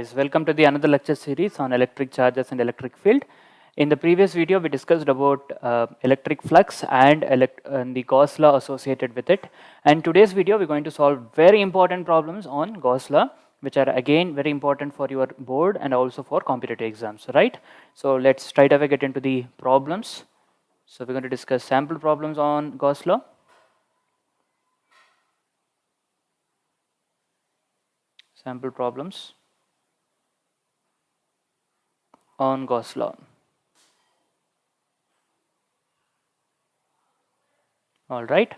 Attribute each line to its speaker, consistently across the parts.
Speaker 1: guys, welcome to the another lecture series on electric charges and electric field. In the previous video we discussed about electric flux and the Gauss law associated with it, and today's video we're going to solve very important problems on Gauss law, which are again very important for your board and also for competitive exams, right? So let's straight away get into the problems. So we're going to discuss sample problems on Gauss law. Sample problems on Gauss law. All right.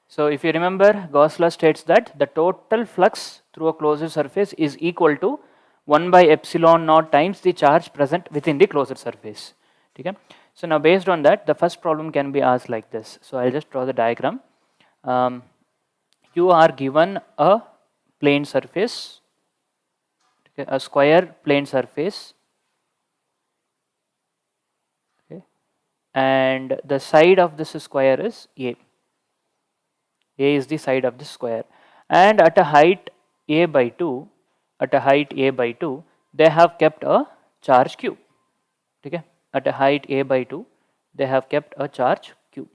Speaker 1: So if you remember, Gauss law states that the total flux through a closed surface is equal to 1 by epsilon naught times the charge present within the closed surface. Okay. So now based on that, the first problem can be asked like this. So I'll just draw the diagram. You are given a plane surface, okay, a square plane surface, okay, and the side of this square is A. A is the side of the square, and at a height A by 2, they have kept a charge Q. Okay, at a height A by 2, they have kept a charge Q,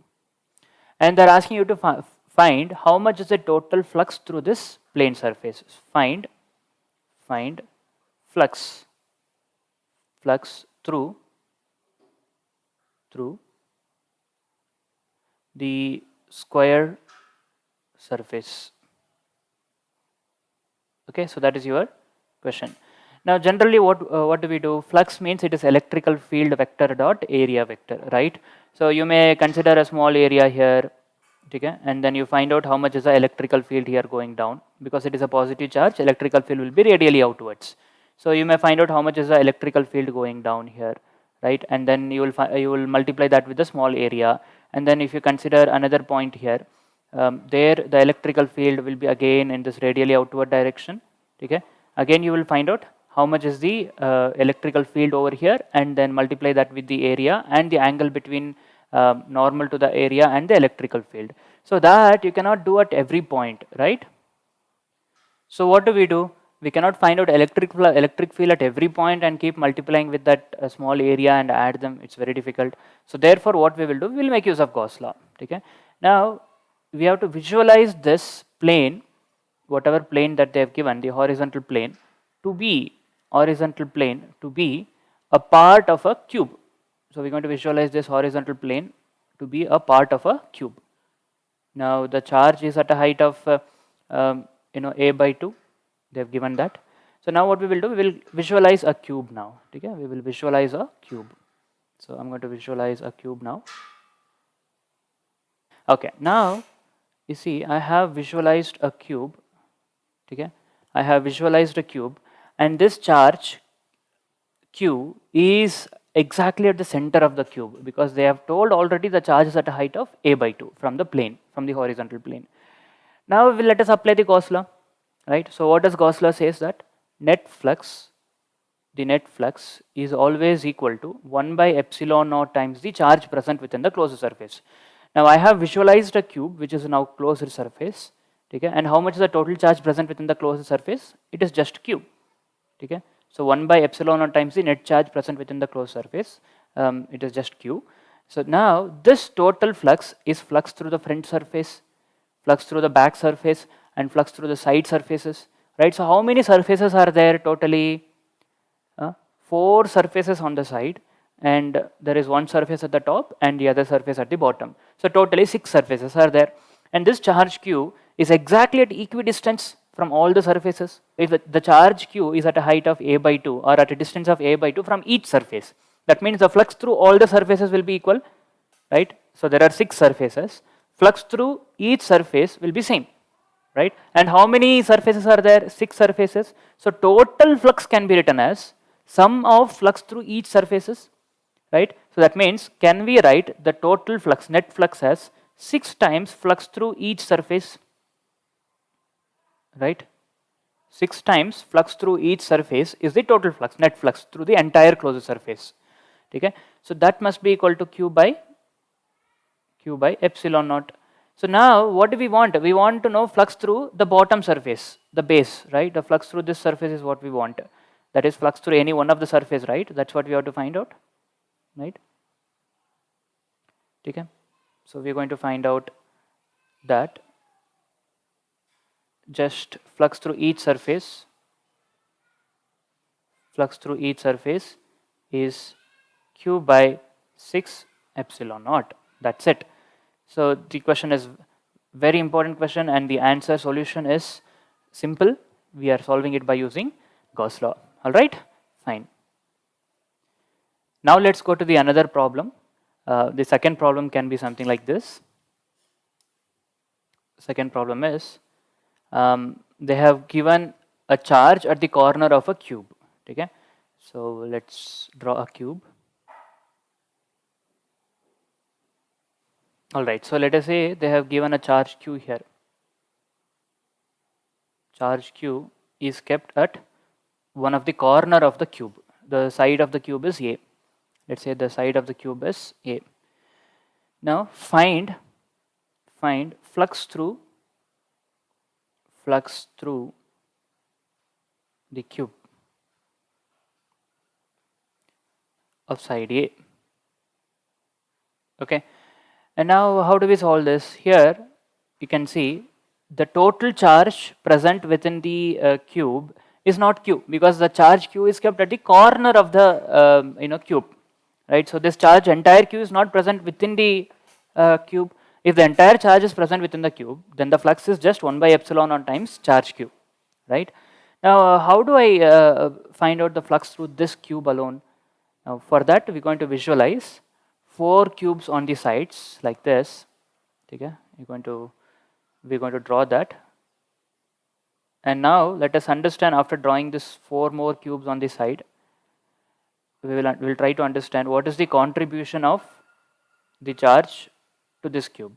Speaker 1: and they're asking you to find how much is the total flux through this plane surface. Find flux through the square surface. Okay, so that is your question. Now generally what do we do? Flux means it is electrical field vector dot area vector, right? So you may consider a small area here, okay, and then you find out how much is the electrical field here going down. Because it is a positive charge, electrical field will be radially outwards. So you may find out how much is the electrical field going down here, right? And then you will multiply that with the small area, and then if you consider another point here, there the electrical field will be again in this radially outward direction. Okay, again you will find out how much is the electrical field over here, and then multiply that with the area and the angle between normal to the area and the electrical field. So that you cannot do at every point, right? So what do? We cannot find out electric field at every point and keep multiplying with that small area and add them. It's very difficult. So therefore what we will do, we will make use of Gauss law. Okay, now we have to visualize this plane, whatever plane that they have given, the horizontal plane, to be a part of a cube. So we're going to visualize this horizontal plane to be a part of a cube. Now the charge is at a height of A by 2. They have given that. So now what we will do, we will visualize a cube now. Okay, we will visualize a cube. So I'm going to visualize a cube now. Okay, now you see I have visualized a cube. Okay, I have visualized a cube, and this charge Q is exactly at the center of the cube, because they have told already the charge is at a height of A by 2 from the plane, from the horizontal plane. Now let us apply the Gauss law, right? So what does Gauss law says that the net flux is always equal to 1 by epsilon naught times the charge present within the closed surface. Now I have visualized a cube which is now closed surface, okay, and how much is the total charge present within the closed surface? It is just Q. Okay, so 1 by epsilon naught times the net charge present within the closed surface, it is just Q. So now this total flux is flux through the front surface, flux through the back surface, and flux through the side surfaces, right? So how many surfaces are there totally? 4 surfaces on the side, and there is one surface at the top and the other surface at the bottom. So totally 6 surfaces are there, and this charge Q is exactly at equidistance from all the surfaces. If the charge Q is at a height of A by 2 or at a distance of A by 2 from each surface, that means the flux through all the surfaces will be equal, right? So there are 6 surfaces, flux through each surface will be same, right? And how many surfaces are there? 6 surfaces. So total flux can be written as sum of flux through each surfaces, right? So that means, can we write the total flux, net flux, as 6 times flux through each surface, right? 6 times flux through each surface is the total flux, net flux through the entire closed surface. Okay, so that must be equal to Q by epsilon naught. So now what do we want? We want to know flux through the bottom surface, the base, right? The flux through this surface is what we want. That is flux through any one of the surface, right? That's what we have to find out, right? Okay. So we're going to find out that just flux through each surface is q by 6 epsilon naught. That's it. So the question is very important question, and the answer solution is simple. We are solving it by using Gauss law. All right, fine. Now let's go to the another problem. The second problem can be something like this. Second problem is they have given a charge at the corner of a cube. Okay, so let's draw a cube. All right, so let us say they have given a charge q here. Charge q is kept at one of the corner of the cube. The side of the cube is A. Let's say the side of the cube is A. Now find flux through the cube of side A. Okay, and now how do we solve this? Here you can see the total charge present within the cube is not q, because the charge q is kept at the corner of the cube, right? So this charge entire q is not present within the cube. If the entire charge is present within the cube, then the flux is just 1 by epsilon naught times charge q, right? Now how do I find out the flux through this cube alone? Now for that we're going to visualize 4 cubes on the sides like this. Okay, we're going to draw that. And now let us understand, after drawing this 4 more cubes on the side, we'll try to understand what is the contribution of the charge to this cube.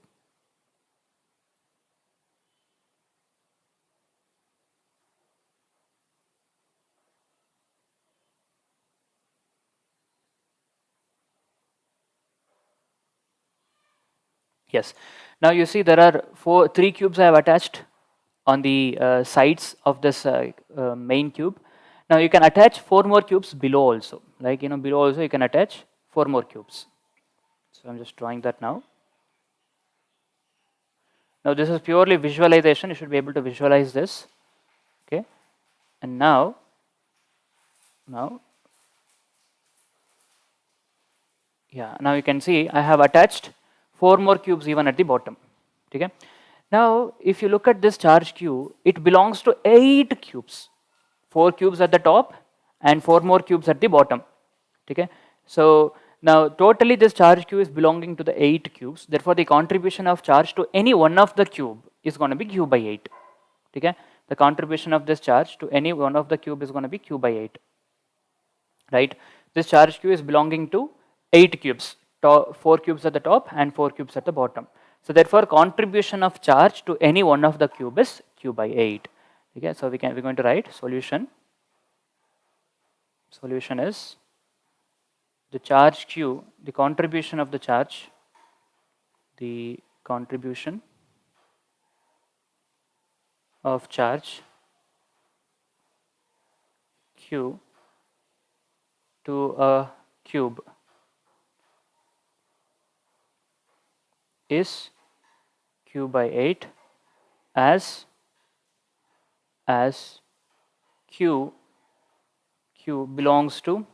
Speaker 1: Yes. Now you see there are 3 cubes I have attached on the sides of this main cube. Now you can attach 4 more cubes below also. Like below also you can attach 4 more cubes. So I'm just drawing that now. Now this is purely visualization. You should be able to visualize this. Okay. And now you can see I have attached 4 more cubes even at the bottom. Okay. Now if you look at this charge q, it belongs to 8 cubes. 4 cubes at the top and 4 more cubes at the bottom. Okay. So now totally this charge q is belonging to the 8 cubes. Therefore the contribution of charge to any one of the cube is going to be q by 8. Okay. The contribution of this charge to any one of the cube is going to be q by 8. Right. This charge q is belonging to 8 cubes. 4 cubes at the top and 4 cubes at the bottom. So therefore contribution of charge to any one of the cube is q by 8. Okay, so we're going to write solution. Solution is the charge q, the contribution of charge q to a cube is q by 8 as q belongs to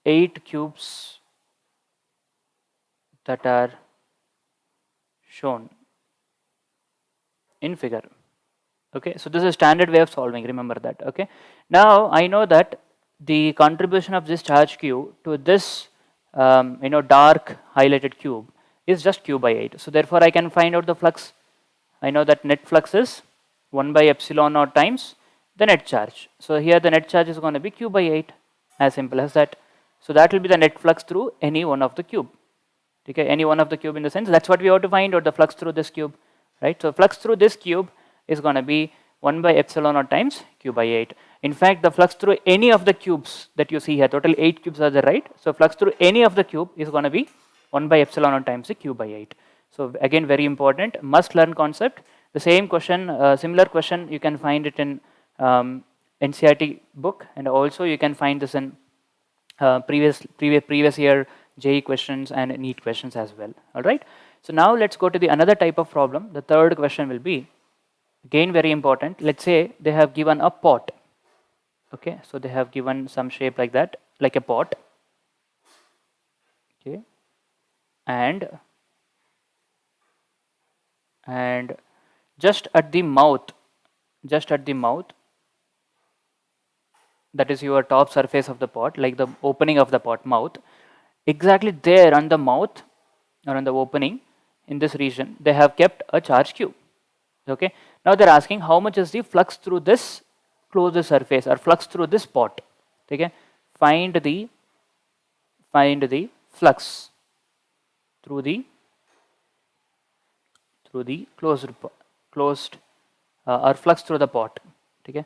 Speaker 1: 8 cubes that are shown in figure. Okay, so this is a standard way of solving, remember that. Okay, now I know that the contribution of this charge q to this dark highlighted cube is just q by 8. So therefore I can find out the flux. I know that net flux is 1 by epsilon naught times the net charge. So here the net charge is going to be q by 8, as simple as that. So that will be the net flux through any one of the cube. Okay, any one of the cube in the sense, that's what we have to find out, the flux through this cube, right? So flux through this cube is going to be 1 by epsilon naught times q by 8. In fact, the flux through any of the cubes that you see here, total 8 cubes are there, right? So flux through any of the cube is going to be 1 by epsilon naught times the q by 8. So again, very important, must learn concept. The same question, similar question, you can find it in NCERT book, and also you can find this in previous year JEE questions and NEET questions as well. All right. So now let's go to the another type of problem. The third question will be, again very important. Let's say they have given a pot. Okay, so they have given some shape like that, like a pot. Okay, and just at the mouth, that is your top surface of the pot, like the opening of the pot mouth, exactly there on the mouth or on the opening in this region, they have kept a charge q. Okay, now they're asking how much is the flux through this closed surface or flux through this pot. Okay, find the flux through the closed or flux through the pot. Okay,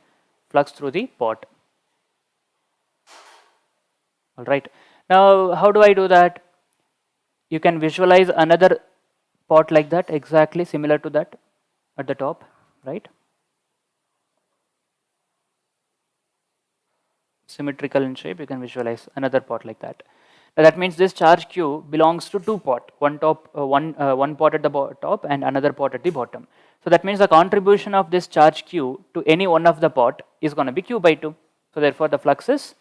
Speaker 1: flux through the pot. All right. Now, how do I do that? You can visualize another pot like that, exactly similar to that at the top, right? Symmetrical in shape, you can visualize another pot like that. Now that means this charge q belongs to two pot, one pot at the top and another pot at the bottom. So that means the contribution of this charge q to any one of the pot is going to be q by 2. So therefore the flux is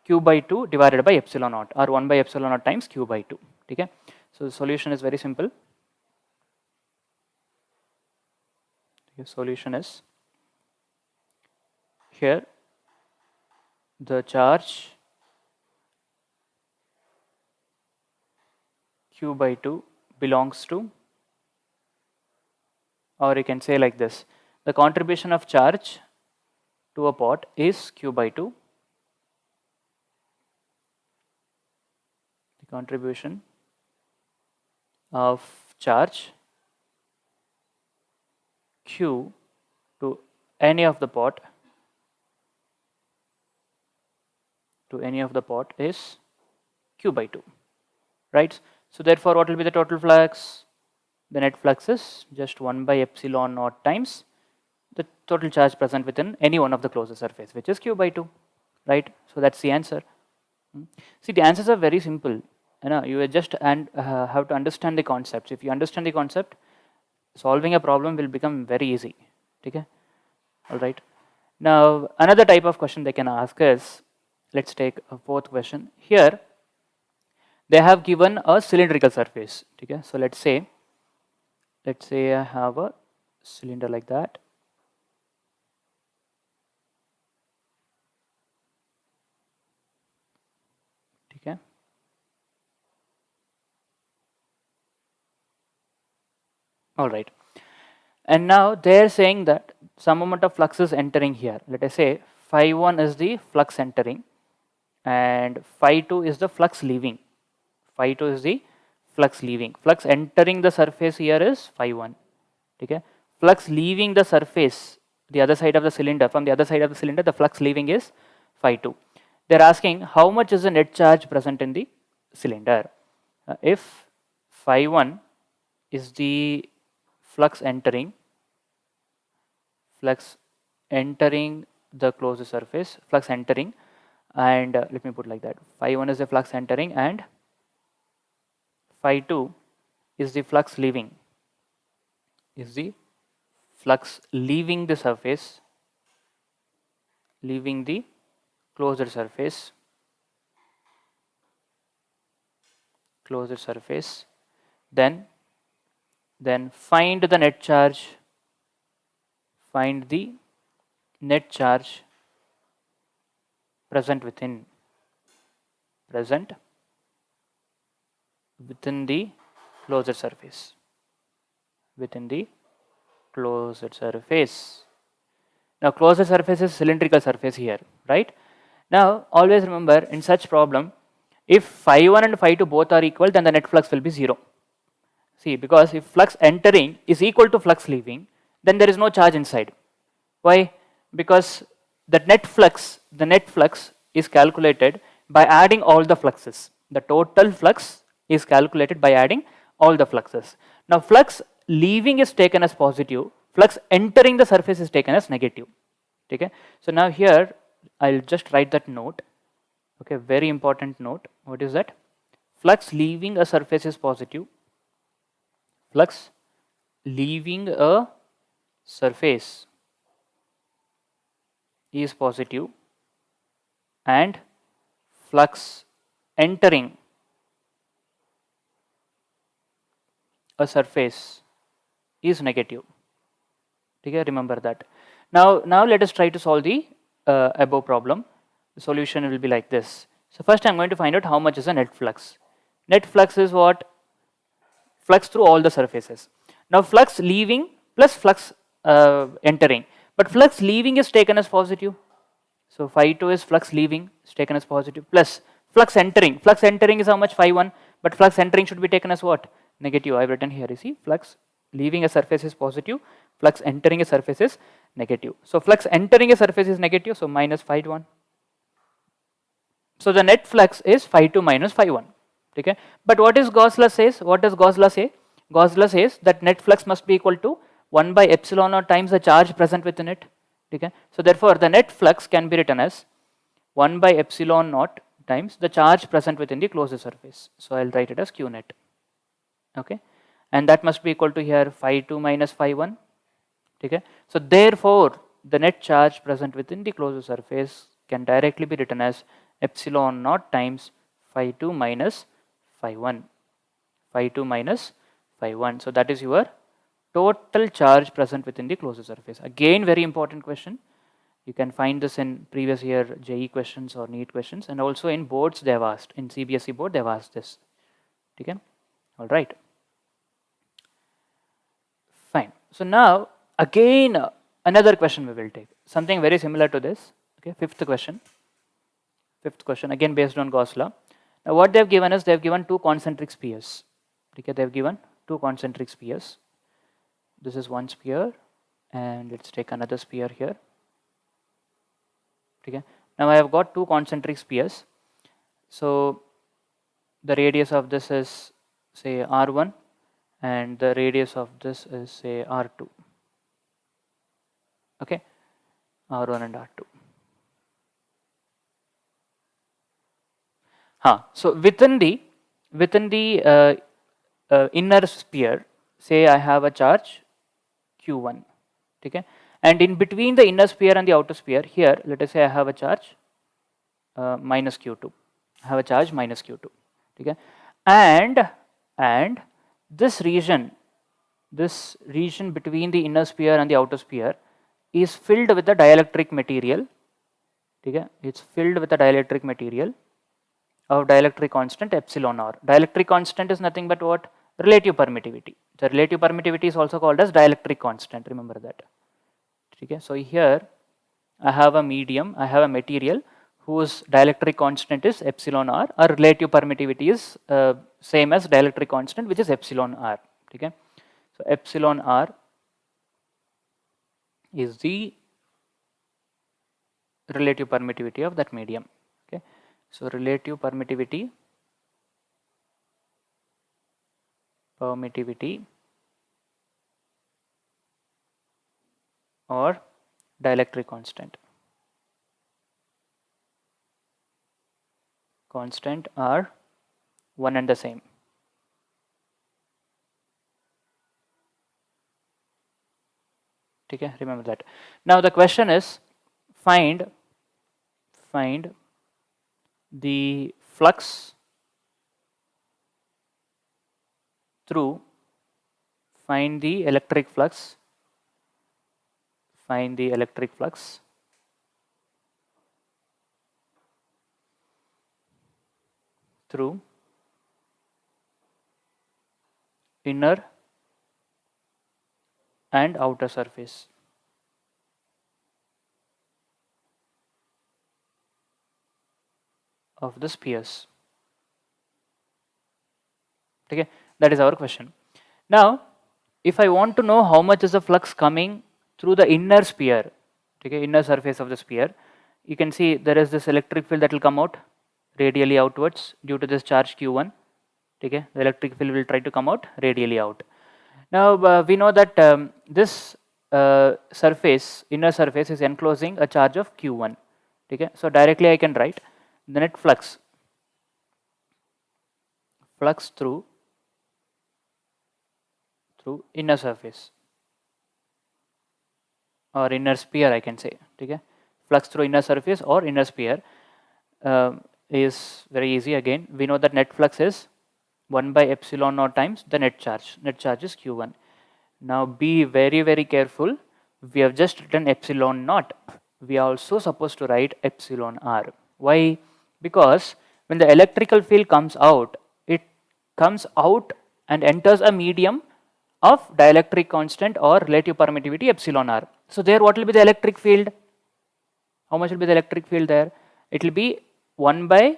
Speaker 1: q by 2 divided by epsilon naught, or 1 by epsilon naught times q by 2. Okay, so the solution is very simple. The solution is, here the charge q by 2 belongs to, or you can say like this, the contribution of charge to a pot is q by 2. The contribution of charge q to any of the pot is q by 2, right? So therefore what will be the total flux? The net flux is just 1 by epsilon naught times the total charge present within any one of the closed surface, which is q by 2, right? So that's the answer. See, the answers are very simple. You just have to understand the concepts. If you understand the concept, solving a problem will become very easy. Okay, all right. Now another type of question they can ask is, let's take a fourth question. Here they have given a cylindrical surface. Okay, so let's say I have a cylinder like that. Okay, all right. And now they're saying that some amount of flux is entering here. Let us say phi 1 is the flux entering and phi 2 is the flux leaving. Phi 2 is the flux leaving. Flux entering the surface here is phi 1. Okay. Flux leaving the surface, the other side of the cylinder, from the other side of the cylinder, the flux leaving is phi 2. They're asking how much is the net charge present in the cylinder. If phi 1 is the flux entering the closed surface, flux entering, and let me put like that, phi 1 is the flux entering and phi 2 is the flux leaving, leaving the surface, leaving the closed surface, then find the net charge, present within the closed surface, Now closed surface is cylindrical surface here, right? Now always remember, in such problem, if phi 1 and phi 2 both are equal, then the net flux will be 0. See, because if flux entering is equal to flux leaving, then there is no charge inside. Why? Because the net flux is calculated by adding all the fluxes. The total flux is calculated by adding all the fluxes. Now flux leaving is taken as positive, flux entering the surface is taken as negative. Okay, so now here I'll just write that note. Okay, very important note. What is that? Flux leaving a surface is positive. Flux leaving a surface is positive, and flux entering a surface is negative. Okay, remember that. Now let us try to solve the above problem. The solution will be like this. So first I'm going to find out how much is the net flux. Net flux is what? Flux through all the surfaces. Now flux leaving plus flux entering. But flux leaving is taken as positive. So phi 2 is flux leaving is taken as positive, plus flux entering. Flux entering is how much? Phi 1. But flux entering should be taken as what? Negative. I've written here. You see, flux leaving a surface is positive, flux entering a surface is negative. So flux entering a surface is negative, so minus phi 1. So the net flux is phi 2 minus phi 1. Okay. But what is Gauss law says? What does Gauss law say? Gauss law says that net flux must be equal to 1 by epsilon naught times the charge present within it. Okay. So therefore the net flux can be written as 1 by epsilon naught times the charge present within the closed surface. So I'll write it as Q net. Okay. And that must be equal to here phi 2 minus phi 1. Okay. So therefore the net charge present within the closed surface can directly be written as epsilon naught times phi 2 minus phi 1. Phi 2 minus phi 1. So that is your total charge present within the closed surface. Again, very important question. You can find this in previous year JEE questions or NEET questions, and also in boards they have asked. In CBSE board they have asked this. Okay. All right. Fine. So now again another question we will take. Something very similar to this. Okay. Fifth question. Fifth question again based on Gauss law. Now what they have given us, they have given two concentric spheres. Okay. They have given two concentric spheres. This is one sphere, and let's take another sphere here. Okay. Now I have got two concentric spheres. So the radius of this is say R1, and the radius of this is say R2. Okay, R1 and R2. So within the inner sphere, say I have a charge Q1. Okay, and in between the inner sphere and the outer sphere, here let us say I have a charge minus Q2. I have a charge minus Q2. Okay, and this region between the inner sphere and the outer sphere is filled with a dielectric material. Okay, it's filled with a dielectric material of dielectric constant epsilon r. Dielectric constant is nothing but what? Relative permittivity. The relative permittivity is also called as dielectric constant. Remember that. Okay, so here I have a medium, I have a material whose dielectric constant is epsilon r. Our relative permittivity is same as dielectric constant, which is epsilon r. Okay, so epsilon r is the relative permittivity of that medium. Okay, so relative permittivity or dielectric constant are one and the same. Okay, remember that. Now the question is find the flux through, find the electric flux through inner and outer surface. Of the spheres. Okay, that is our question. Now, if I want to know how much is the flux coming through the inner sphere, okay, inner surface of the sphere, you can see there is this electric field that will come out. radially outwards due to this charge q1. Okay, the electric field will try to come out radially out. Now we know that this surface, inner surface, is enclosing a charge of q1. Okay, so directly I can write the net flux through inner surface or inner sphere, I can say. Okay, flux through inner surface or inner sphere is very easy. Again, we know that net flux is 1 by epsilon naught times the net charge. Net charge is q1. Now be very careful. We have just written epsilon naught. We are also supposed to write epsilon r. Why? Because when the electrical field comes out, it comes out and enters a medium of dielectric constant or relative permittivity epsilon r. So there what will be the electric field? How much will be the electric field there? It will be 1 by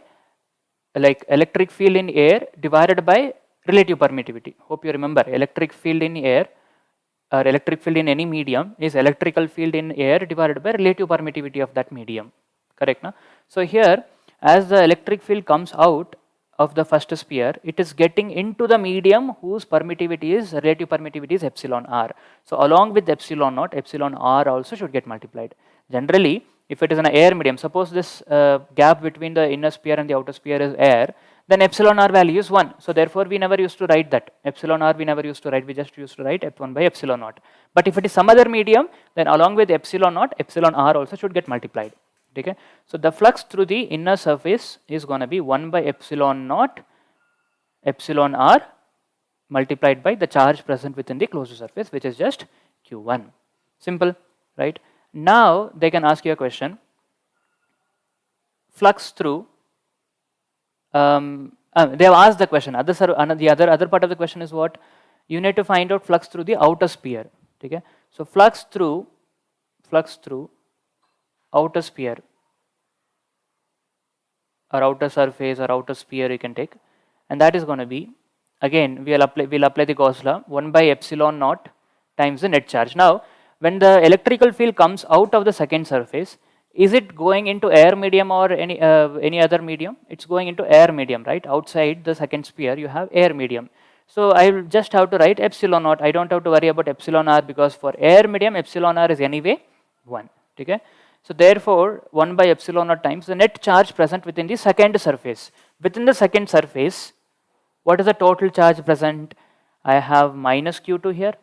Speaker 1: like electric field in air divided by relative permittivity. Hope you remember, electric field in air or electric field in any medium is electrical field in air divided by relative permittivity of that medium. Correct? No? So here, as the electric field comes out of the first sphere, it is getting into the medium whose permittivity is, relative permittivity is epsilon r. So along with epsilon naught, epsilon r also should get multiplied. Generally, if it is an air medium, suppose this gap between the inner sphere and the outer sphere is air, then epsilon r value is 1. So therefore, we never used to write that. Epsilon r we never used to write, we just used to write f1 by epsilon naught. But if it is some other medium, then along with epsilon naught, epsilon r also should get multiplied. Okay? So the flux through the inner surface is going to be 1 by epsilon naught, epsilon r multiplied by the charge present within the closed surface, which is just q1. Simple, right? Now they can ask you a question. Flux through they have asked the question. The other part of the question is what? You need to find out flux through the outer sphere. Okay? So flux through outer sphere or outer surface or outer sphere you can take, and that is going to be, again we'll apply the Gauss law, 1 by epsilon naught times the net charge. Now when the electrical field comes out of the second surface, is it going into air medium or any other medium? It's going into air medium, right? Outside the second sphere you have air medium. So I will just have to write epsilon naught. I don't have to worry about epsilon r, because for air medium epsilon r is anyway 1. Okay? So therefore 1 by epsilon naught times the net charge present within the second surface. Within the second surface, what is the total charge present? I have minus q2 here,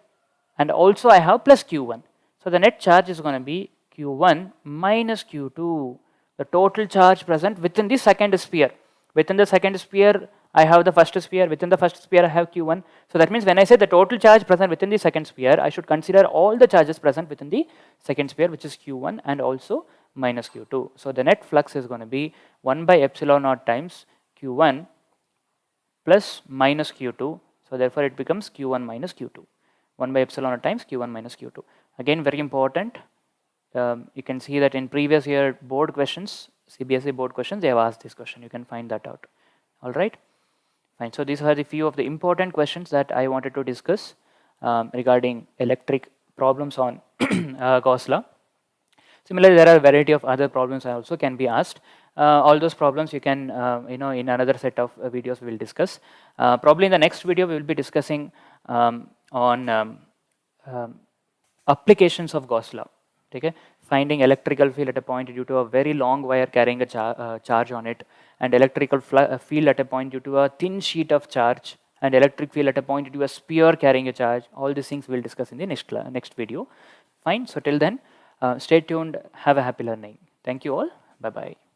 Speaker 1: and also I have plus q1. So the net charge is going to be q1 minus q2, the total charge present within the second sphere. Within the second sphere, I have the first sphere. Within the first sphere, I have q1. So that means when I say the total charge present within the second sphere, I should consider all the charges present within the second sphere, which is q1 and also minus q2. So the net flux is going to be 1 by epsilon naught times q1 plus minus q2. So therefore, it becomes q1 minus q2. 1 by epsilon naught times q1 minus q2. Again, very important. You can see that in previous year board questions, CBSE board questions, they have asked this question. You can find that out. All right. Fine. So these are the few of the important questions that I wanted to discuss regarding electric problems on Gauss law. Similarly, there are a variety of other problems also can be asked. All those problems you can, in another set of videos we will discuss. Probably in the next video we will be discussing on applications of Gauss law. Okay? Finding electrical field at a point due to a very long wire carrying a charge on it, and electrical field at a point due to a thin sheet of charge, and electric field at a point due to a sphere carrying a charge. All these things we will discuss in the next video. Fine. So till then, stay tuned. Have a happy learning. Thank you all. Bye-bye.